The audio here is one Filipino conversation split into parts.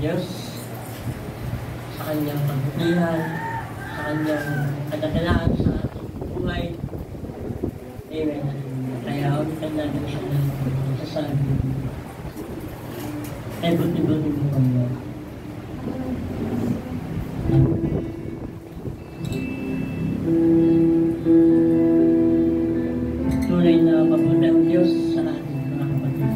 Diyos sa kanyang kabutihan, sa kanyang kadadalaan sa ating buhay. Amen. Kaya ulitan natin siya na sasabi. Ay, buti-buti mo kami. Tunay na mabuti ang Diyos sa ating mga kapatid.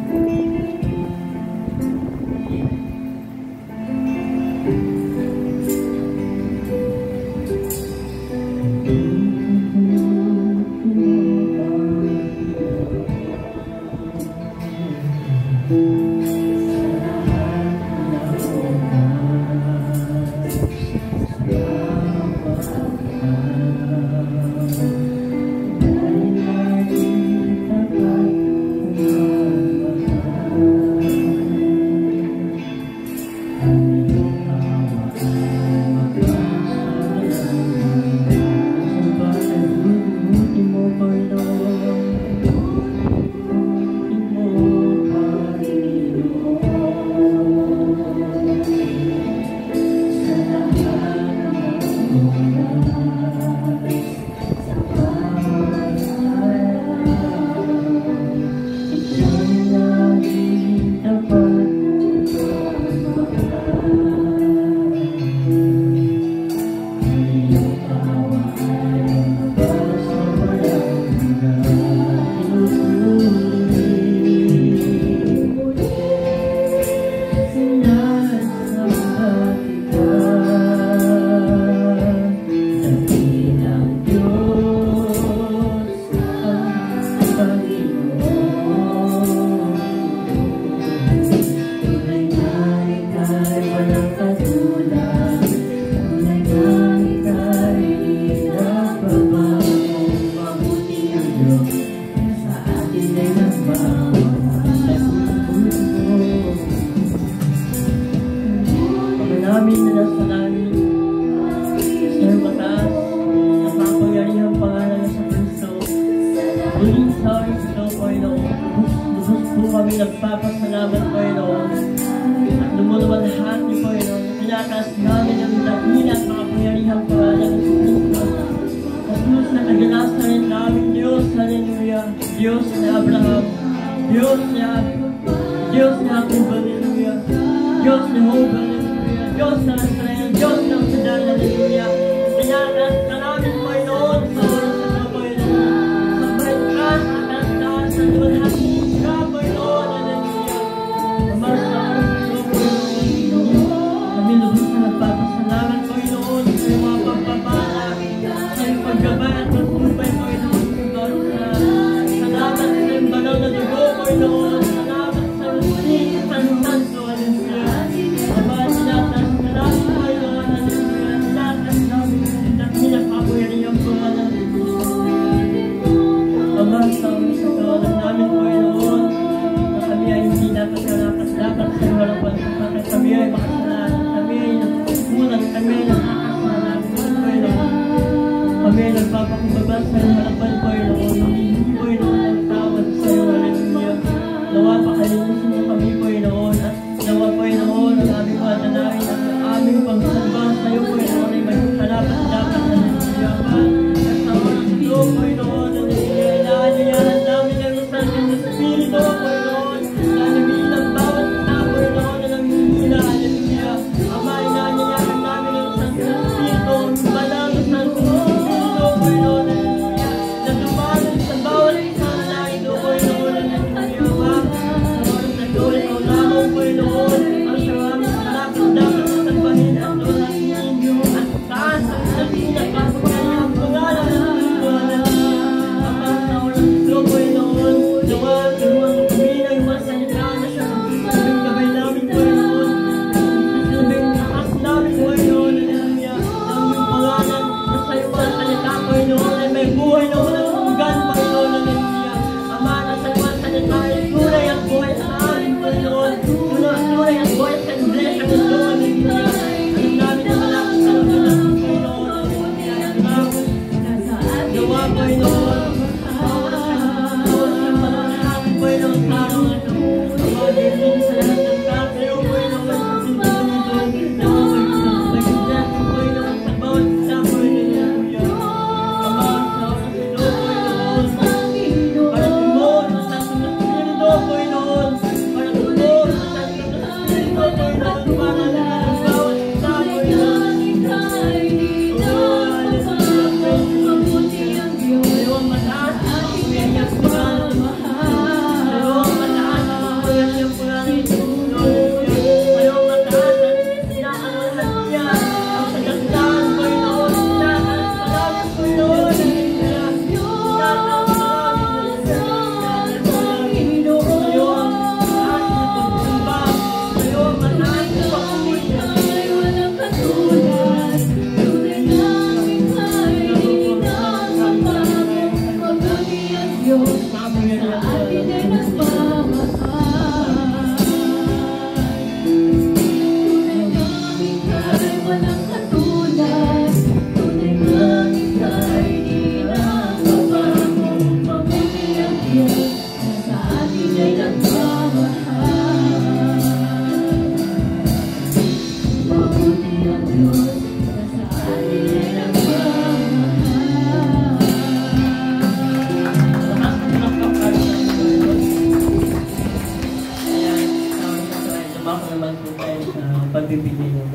Nagpapasalamat po Panginoon at lumuluwalhati po Panginoon. Tinataas namin ang dakila at makapangyarihang pangalan ng Kristo. Jesus na kaganasan namin Diyos, hallelujah. Diyos ni Abraham, Diyos ni Jacob, hallelujah. Diyos ni Job, hallelujah. Diyos na Israel, Diyos ng Sudan, hallelujah. Tinataas na namin Panginoon sa oras na Panginoon. Sa pagkas at taas sa luwalhati ka Panginoon. Nagpapasalamat Panginoon sa iyong mga pagpapala, sa iyong paggabay at pagpupay Panginoon. Salamat sa iyong banal na dugo Panginoon. Salamat sa rusing santo, hallelujah. Ama, tinatas na namin Panginoon, hallelujah. Tinatas namin na pinakapangyarihang pangalan ng Kristo. Ama, sa kawalan namin Panginoon, na kami ay hindi dapat dapat sa iyong harapan sapagkat kami ay makasalanan. Kami ay nakakasalanan Panginoon. Kami ay nagpapakumbaba sa iyong harapan Panginoon. Hindi Panginoon ang tawad sa iyo, hallelujah. Nawa pakalinisin mo kami Panginoon at nawa Panginoon ang aming madalain at ang aming pagsamba sa iyo Panginoon ay magkarapat-dapat, hallelujah. At sa oras ito Panginoon, hallelujah, inaanyayahan namin ang Santo Espiritu Panginoon na namin ang bawat na Panginoon na nanghihina, hallelujah. Ama, inaanyayahan Espiritu, Espiritu, Espiritu, Panginoon, para sa bawat isa, Panginoon. Mabuti ang Diyos Kayo ang mataas sa ang ating kapangyarihan po namin. Kayo ang mataas ang kapangyarihan po namin, Panginoon. Kayo ang mataas at pinakahalaga ang kagandahan, Panginoon. Salamat, Panginoon. Pagbibigay ng